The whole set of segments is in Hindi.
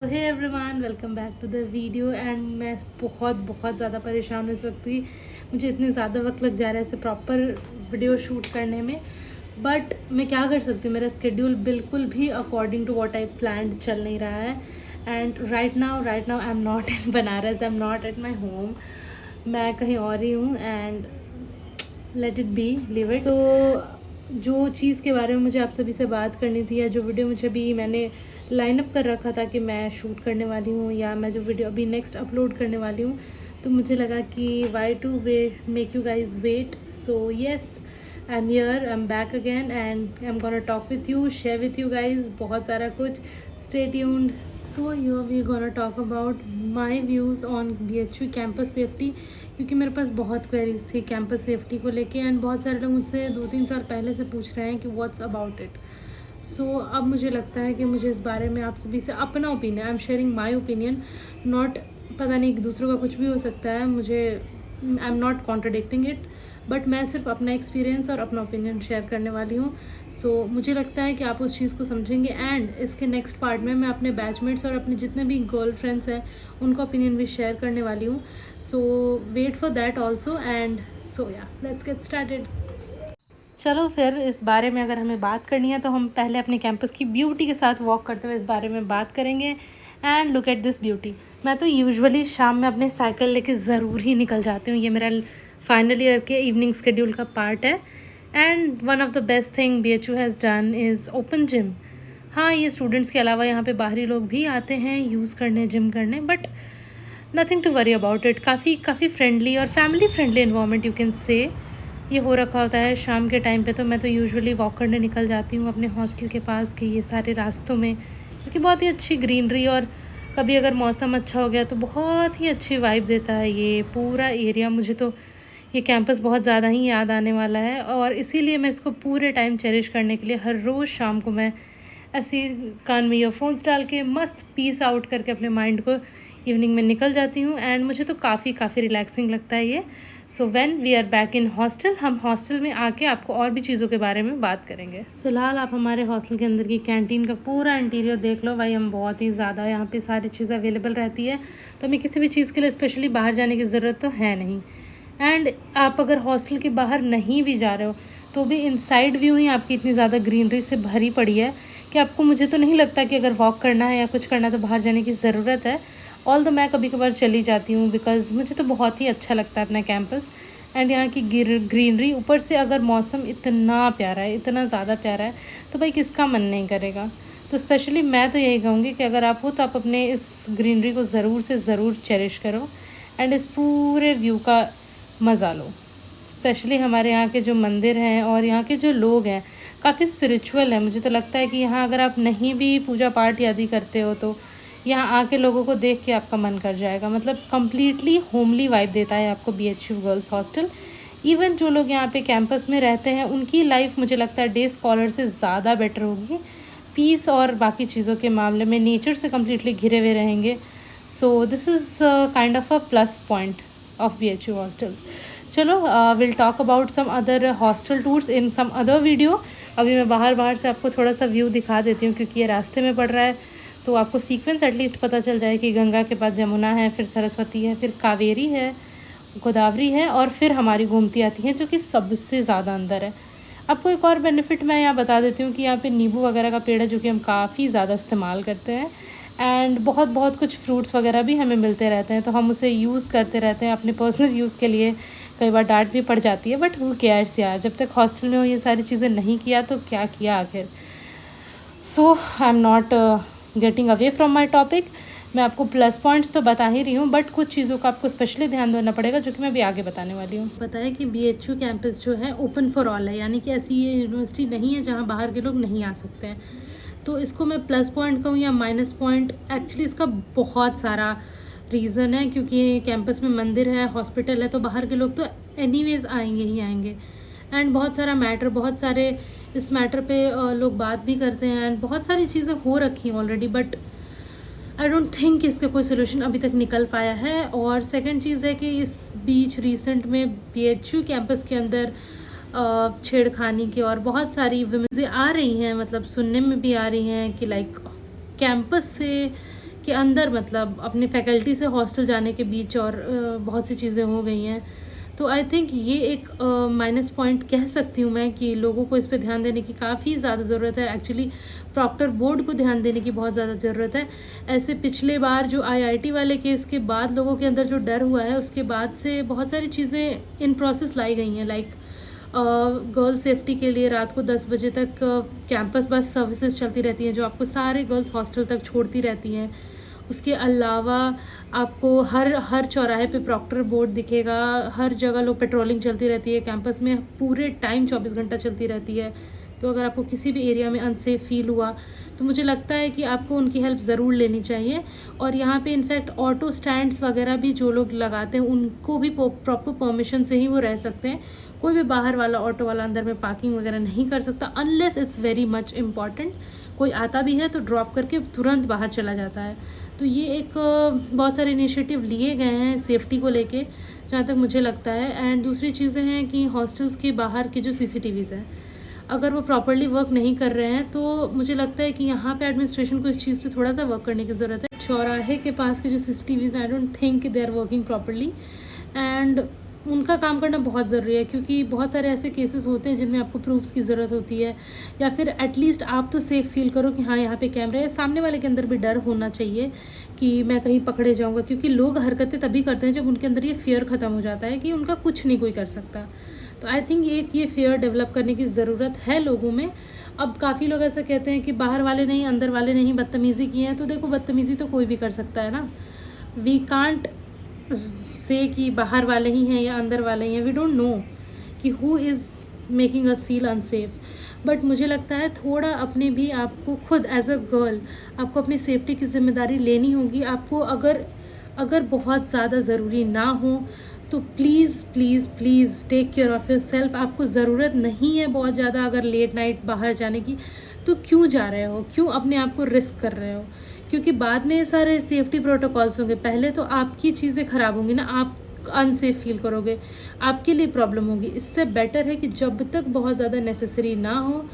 Hey everyone, welcome back to the video. And मैं बहुत ज़्यादा परेशान हूँ इस वक्त ही। मुझे इतने ज़्यादा वक्त लग जा रहा है इसे प्रॉपर वीडियो शूट करने में, बट मैं क्या कर सकती हूँ। मेरा स्केड्यूल बिल्कुल भी according to what I planned चल नहीं रहा है। And right now I am not in Banaras, I am not at my home. मैं कहीं और ही हूँ and let it be, leave it. So जो चीज़ के बारे में मुझे आप सभी से बात करनी थी, या जो वीडियो मुझे अभी मैंने लाइन अप कर रखा था कि मैं शूट करने वाली हूँ, या मैं जो वीडियो अभी नेक्स्ट अपलोड करने वाली हूँ, तो मुझे लगा कि why to make you guys wait. So yes, I am here, I am back again and I am gonna talk with you, share with you guys बहुत सारा कुछ। Stay tuned. So here we gonna talk about my views on BHU campus safety, क्योंकि मेरे पास बहुत क्वेरीज थी कैंपस सेफ्टी को लेके। एंड बहुत सारे लोग मुझसे 2-3 साल पहले से पूछ रहे हैं कि व्हाट्स अबाउट इट। सो अब मुझे लगता है कि मुझे इस बारे में आप सभी से अपना opinion, I am sharing my opinion, not पता नहीं दूसरों का कुछ भी हो सकता है, मुझे आई am not contradicting it, but मैं सिर्फ अपना एक्सपीरियंस और अपना ओपिनियन शेयर करने वाली हूँ। सो मुझे लगता है कि आप उस चीज़ को समझेंगे। एंड इसके नेक्स्ट पार्ट में मैं अपने बैचमेट्स और अपने जितने भी गर्ल फ्रेंड्स हैं उनका ओपिनियन भी शेयर करने वाली हूँ। So wait for that also. And so yeah let's get started. चलो फिर इस बारे में अगर हमें बात करनी है तो हम पहले अपने कैंपस की ब्यूटी के साथ वॉक करते हुए इस बारे में बात करेंगे। And look at this beauty. मैं तो यूजुअली शाम में अपने साइकिल लेके ज़रूर ही निकल जाती हूँ। ये मेरा फाइनल ईयर के इवनिंग स्केड्यूल का पार्ट है। And one of the best thing BHU has done is open gym. हाँ, ये स्टूडेंट्स के अलावा यहाँ पे बाहरी लोग भी आते हैं यूज़ करने, जिम करने, but nothing to worry about it. काफ़ी फ्रेंडली और family friendly environment you can say ये हो रखा होता है शाम के टाइम पे। तो मैं तो यूजुअली वॉक करने निकल जाती हूँ अपने हॉस्टल के पास के ये सारे रास्तों में, क्योंकि बहुत ही अच्छी ग्रीनरी, और कभी अगर मौसम अच्छा हो गया तो बहुत ही अच्छी वाइब देता है ये पूरा एरिया। मुझे तो ये कैंपस बहुत ज़्यादा ही याद आने वाला है, और इसीलिए मैं इसको पूरे टाइम चेरिश करने के लिए हर रोज़ शाम को मैं ऐसी कान में ईयरफोन्स डाल के मस्त पीस आउट करके अपने माइंड को इवनिंग में निकल जाती हूँ। एंड मुझे तो काफ़ी रिलैक्सिंग लगता है ये। So when we are back in hostel, हम हॉस्टल में आके आपको और भी चीज़ों के बारे में बात करेंगे। फ़िलहाल आप हमारे हॉस्टल के अंदर की कैंटीन का पूरा इंटीरियर देख लो भाई। हम बहुत ही ज़्यादा यहाँ पे सारी चीज़ें अवेलेबल रहती है, तो हमें किसी भी चीज़ के लिए स्पेशली बाहर जाने की ज़रूरत तो है नहीं। एंड आप अगर हॉस्टल के बाहर नहीं भी जा रहे हो तो भी इनसाइड व्यू ही आपकी इतनी ज़्यादा ग्रीनरी से भरी पड़ी है कि आपको, मुझे तो नहीं लगता कि अगर वॉक करना है या कुछ करना है तो बाहर जाने की ज़रूरत है। ऑल तो मैं कभी कभार चली जाती हूँ, बिकॉज़ मुझे तो बहुत ही अच्छा लगता है अपना कैंपस एंड यहाँ की ग्रीनरी। ऊपर से अगर मौसम इतना प्यारा है, इतना ज़्यादा प्यारा है, तो भाई किसका मन नहीं करेगा। तो स्पेशली मैं तो यही कहूँगी कि अगर आप हो तो आप अपने इस ग्रीनरी को ज़रूर से ज़रूर चेरिश करो एंड इस पूरे व्यू का मज़ा लो। स्पेशली हमारे यहाँ के जो मंदिर हैं और यहाँ के जो लोग हैं काफ़ी स्पिरिचुअल है। मुझे तो लगता है कि यहाँ अगर आप नहीं भी पूजा पाठ आदि करते हो तो यहाँ आके लोगों को देख के आपका मन कर जाएगा। मतलब कम्प्लीटली होमली वाइब देता है आपको BHU गर्ल्स हॉस्टल। इवन जो लोग यहाँ पे कैंपस में रहते हैं उनकी लाइफ मुझे लगता है डे स्कॉलर से ज़्यादा बेटर होगी। पीस और बाकी चीज़ों के मामले में नेचर से कम्प्लीटली घिरे हुए रहेंगे। So this is kind of a plus point of BHU hostels. चलो will talk about some other hostel tours in some other video. अभी मैं बाहर से आपको थोड़ा सा व्यू दिखा देती हूँ, क्योंकि ये रास्ते में पड़ रहा है तो आपको सीक्वेंस एटलीस्ट पता चल जाए कि गंगा के बाद यमुना है, फिर सरस्वती है, फिर कावेरी है, गोदावरी है, और फिर हमारी गोमती आती है जो कि सबसे ज़्यादा अंदर है। आपको एक और बेनिफिट मैं यहाँ बता देती हूँ कि यहाँ पे नींबू वगैरह का पेड़ है जो कि हम काफ़ी ज़्यादा इस्तेमाल करते हैं। एंड बहुत कुछ फ्रूट्स वगैरह भी हमें मिलते रहते हैं, तो हम उसे यूज़ करते रहते हैं अपने पर्सनल यूज़ के लिए। कई बार डांट भी पड़ जाती है, बट हु केयर्स यार, जब तक हॉस्टल में हो ये सारी चीज़ें नहीं किया तो क्या किया आखिर। So I am not getting away from my topic. मैं आपको प्लस पॉइंट्स तो बता ही रही हूँ, बट कुछ चीज़ों का आपको स्पेशली ध्यान देना पड़ेगा जो कि मैं अभी आगे बताने वाली हूँ। पता है कि BHU कैंपस जो है ओपन फॉर ऑल है, यानी कि ऐसी ये यूनिवर्सिटी नहीं है जहाँ बाहर के लोग नहीं आ सकते हैं। तो इसको मैं प्लस पॉइंट कहूँ या माइनस पॉइंट, एक्चुअली इसका बहुत सारा रीज़न है, क्योंकि कैंपस में मंदिर है, हॉस्पिटल है, तो बाहर के लोग तो एनीवेज आएंगे ही आएंगे। एंड बहुत सारा मैटर, बहुत सारे इस मैटर पे लोग बात भी करते हैं एंड बहुत सारी चीज़ें हो रखी हैं already, but I don't think इसका कोई सोल्यूशन अभी तक निकल पाया है। और सेकंड चीज़ है कि इस बीच रिसेंट में BHU कैंपस के अंदर छेड़खानी की और बहुत सारी विमेंस आ रही हैं, मतलब सुनने में भी आ रही हैं कि लाइक कैंपस से के अंदर, मतलब अपने फैकल्टी से हॉस्टल जाने के बीच, और बहुत सी चीज़ें हो गई हैं। तो आई थिंक ये एक माइनस पॉइंट कह सकती हूँ मैं कि लोगों को इस पे ध्यान देने की काफ़ी ज़्यादा ज़रूरत है। एक्चुअली प्रॉक्टर बोर्ड को ध्यान देने की बहुत ज़्यादा ज़रूरत है। ऐसे पिछले बार जो आईआईटी वाले केस के बाद लोगों के अंदर जो डर हुआ है, उसके बाद से बहुत सारी चीज़ें इन प्रोसेस लाई गई हैं। लाइक गर्ल्स सेफ्टी के लिए रात को 10 बजे तक कैंपस बस सर्विसेज चलती रहती हैं, जो आपको सारे गर्ल्स हॉस्टल तक छोड़ती रहती हैं। उसके अलावा आपको हर चौराहे पे प्रॉक्टर बोर्ड दिखेगा, हर जगह लोग पेट्रोलिंग चलती रहती है, कैंपस में पूरे टाइम 24 घंटा चलती रहती है। तो अगर आपको किसी भी एरिया में अनसेफ फील हुआ तो मुझे लगता है कि आपको उनकी हेल्प ज़रूर लेनी चाहिए। और यहाँ पे इनफैक्ट ऑटो स्टैंड्स वगैरह भी जो लोग लगाते हैं उनको भी प्रॉपर परमिशन से ही वो रह सकते हैं। कोई भी बाहर वाला ऑटो वाला अंदर में पार्किंग वगैरह नहीं कर सकता unless it's very much important. कोई आता भी है तो ड्रॉप करके तुरंत बाहर चला जाता है। तो ये एक बहुत सारे इनिशिएटिव लिए गए हैं सेफ्टी को लेके, जहाँ तक मुझे लगता है। एंड दूसरी चीज़ें हैं कि हॉस्टल्स के बाहर के जो CCTVs हैं, अगर वो प्रॉपरली वर्क नहीं कर रहे हैं तो मुझे लगता है कि यहाँ पे एडमिनिस्ट्रेशन को इस चीज़ पे थोड़ा सा वर्क करने की ज़रूरत है। चौराहे के पास के जो CCTVs I don't think they are working properly, and उनका काम करना बहुत ज़रूरी है, क्योंकि बहुत सारे ऐसे केसेस होते हैं जिनमें आपको प्रूफ्स की ज़रूरत होती है, या फिर एटलीस्ट आप तो सेफ़ फील करो कि हाँ यहाँ पे कैमरा है। सामने वाले के अंदर भी डर होना चाहिए कि मैं कहीं पकड़े जाऊँगा, क्योंकि लोग हरकतें तभी करते हैं जब उनके अंदर ये फियर ख़त्म हो जाता है कि उनका कुछ नहीं कोई कर सकता। तो आई थिंक ये फियर डेवलप करने की ज़रूरत है लोगों में। अब काफ़ी लोग ऐसा कहते हैं कि बाहर वाले नहीं, अंदर वाले नहीं बदतमीज़ी की हैं, तो देखो बदतमीज़ी तो कोई भी कर सकता है ना। वी कांट से कि बाहर वाले ही हैं या अंदर वाले ही हैं। वी डोंट नो कि who is making us feel unsafe. But मुझे लगता है थोड़ा अपने भी आपको खुद एज अ गर्ल आपको अपनी सेफ्टी की जिम्मेदारी लेनी होगी। आपको अगर बहुत ज़्यादा ज़रूरी ना हो तो please please please take care of yourself. आपको ज़रूरत नहीं है बहुत ज़्यादा अगर लेट नाइट बाहर जाने की, तो क्यों जा रहे हो, क्यों अपने आप को रिस्क कर रहे हो? क्योंकि बाद में सारे सेफ्टी प्रोटोकॉल्स होंगे, पहले तो आपकी चीज़ें ख़राब होंगी ना, आप अनसेफ फील करोगे, आपके लिए प्रॉब्लम होगी। इससे बेटर है कि जब तक बहुत ज़्यादा नेसेसरी ना हो,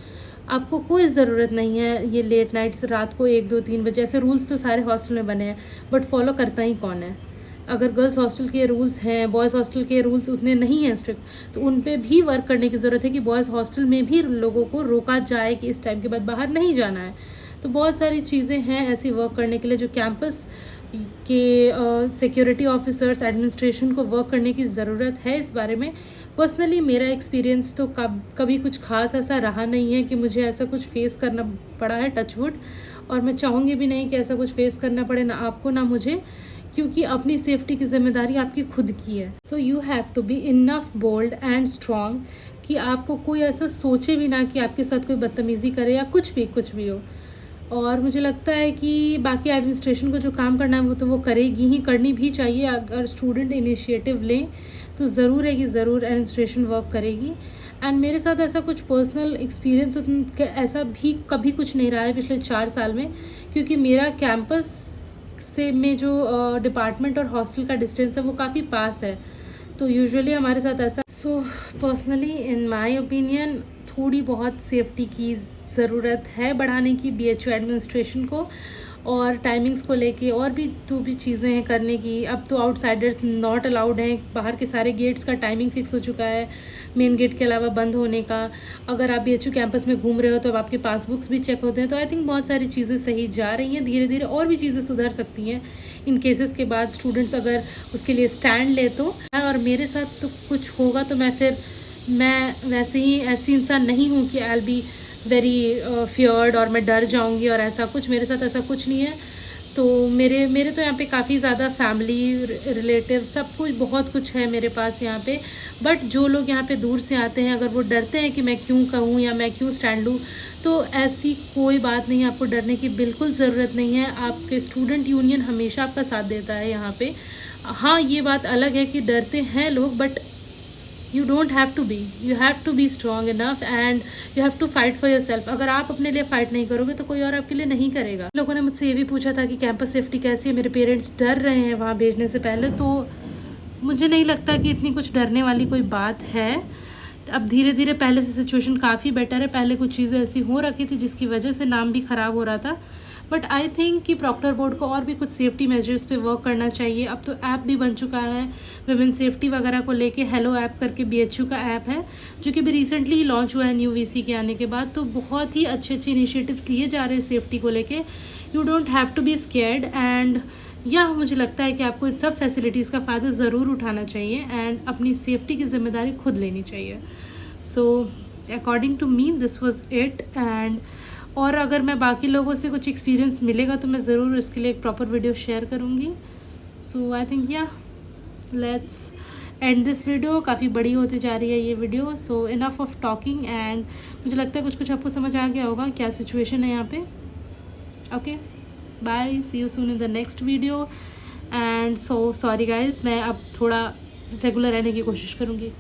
आपको कोई ज़रूरत नहीं है ये लेट नाइट्स रात को 1, 2, 3 बजे। ऐसे रूल्स तो सारे हॉस्टल में बने हैं, बट फॉलो करता ही कौन है? अगर गर्ल्स हॉस्टल के रूल्स हैं, बॉयज़ हॉस्टल के रूल्स उतने नहीं हैं स्ट्रिक्ट, तो उन पे भी वर्क करने की ज़रूरत है कि बॉयज़ हॉस्टल में भी लोगों को रोका जाए कि इस टाइम के बाद बाहर नहीं जाना है। तो बहुत सारी चीज़ें हैं ऐसी वर्क करने के लिए, जो कैंपस के सिक्योरिटी ऑफिसर्स, एडमिनिस्ट्रेशन को वर्क करने की ज़रूरत है इस बारे में। पर्सनली मेरा एक्सपीरियंस तो कभी कुछ खास ऐसा रहा नहीं है कि मुझे ऐसा कुछ फेस करना पड़ा है, टच वुड, और मैं चाहूँगी भी नहीं कि ऐसा कुछ फेस करना पड़े, ना आपको ना मुझे, क्योंकि अपनी सेफ्टी की जिम्मेदारी आपकी खुद की है। So you have to be enough bold and strong कि आपको कोई ऐसा सोचे भी ना कि आपके साथ कोई बदतमीज़ी करे या कुछ भी हो। और मुझे लगता है कि बाकी एडमिनिस्ट्रेशन को जो काम करना है वो तो वो करेगी ही, करनी भी चाहिए। अगर स्टूडेंट इनिशिएटिव लें तो ज़रूर है कि ज़रूर एडमिनिस्ट्रेशन वर्क करेगी। एंड मेरे साथ ऐसा कुछ पर्सनल एक्सपीरियंस ऐसा भी कभी कुछ नहीं रहा है पिछले 4 साल में, क्योंकि मेरा कैंपस से में जो डिपार्टमेंट और हॉस्टल का डिस्टेंस है वो काफ़ी पास है, तो यूजुअली हमारे साथ ऐसा। So personally in my opinion थोड़ी बहुत सेफ्टी की ज़रूरत है बढ़ाने की BHU एडमिनिस्ट्रेशन को, और टाइमिंग्स को लेके और भी चीज़ें हैं करने की। अब तो आउटसाइडर्स नॉट अलाउड हैं, बाहर के सारे गेट्स का टाइमिंग फिक्स हो चुका है, मेन गेट के अलावा बंद होने का। अगर आप BHU कैंपस में घूम रहे हो तो अब आपके पासबुक्स भी चेक होते हैं। तो आई थिंक बहुत सारी चीज़ें सही जा रही हैं, धीरे धीरे और भी चीज़ें सुधर सकती हैं इन केसेस के बाद, स्टूडेंट्स अगर उसके लिए स्टैंड ले तो। और मेरे साथ तो कुछ होगा तो मैं वैसे ही ऐसी इंसान नहीं हूँ कि आई बी वेरी फियर्ड और मैं डर जाऊँगी और ऐसा कुछ, मेरे साथ ऐसा कुछ नहीं है। तो मेरे तो यहाँ पे काफ़ी ज़्यादा फैमिली रिलेटिव सब कुछ बहुत कुछ है मेरे पास यहाँ पे। बट जो लोग यहाँ पे दूर से आते हैं, अगर वो डरते हैं कि मैं क्यों कहूँ या मैं क्यों स्टैंड लूँ, तो ऐसी कोई बात नहीं है, आपको डरने की बिल्कुल ज़रूरत नहीं है। आपके स्टूडेंट यूनियन हमेशा आपका साथ देता है यहाँ पे। हाँ, ये बात अलग है कि डरते हैं लोग, but you don't have to be, you have to be strong enough and you have to fight for yourself। अगर आप अपने लिए फ़ाइट नहीं करोगे तो कोई और आपके लिए नहीं करेगा। लोगों ने मुझसे ये भी पूछा था कि कैंपस सेफ्टी कैसी है, मेरे पेरेंट्स डर रहे हैं वहाँ भेजने से पहले, तो मुझे नहीं लगता कि इतनी कुछ डरने वाली कोई बात है। अब धीरे धीरे पहले से सिचुएशन काफ़ी बेटर है। पहले कुछ चीज़ें ऐसी हो रखी थी जिसकी वजह से नाम भी ख़राब हो रहा था, बट आई थिंक कि प्रॉक्टर बोर्ड को और भी कुछ सेफ्टी मेजर्स पे वर्क करना चाहिए। अब तो ऐप भी बन चुका है वुमेन सेफ्टी वगैरह को लेके, हेलो ऐप करके BHU का ऐप है जो कि भी रिसेंटली लॉन्च हुआ है न्यू VC के आने के बाद। तो बहुत ही अच्छे अच्छे इनिशिएटिव्स लिए जा रहे हैं सेफ्टी को लेके। You don't have to be scared and या मुझे लगता है कि आपको इन सब फैसिलिटीज़ का फ़ायदा ज़रूर उठाना चाहिए एंड अपनी सेफ्टी की जिम्मेदारी खुद लेनी चाहिए। So according to me this was it. And और अगर मैं बाकी लोगों से कुछ एक्सपीरियंस मिलेगा तो मैं ज़रूर इसके लिए एक प्रॉपर वीडियो शेयर करूँगी। सो आई थिंक या लेट्स एंड दिस वीडियो। काफ़ी बड़ी होती जा रही है ये video, so enough of talking. And मुझे लगता है कुछ आपको समझ आ गया होगा क्या सिचुएशन है यहाँ पे। Okay, bye, see you soon in the next video. And so sorry guys, मैं अब थोड़ा रेगुलर रहने की कोशिश करूँगी।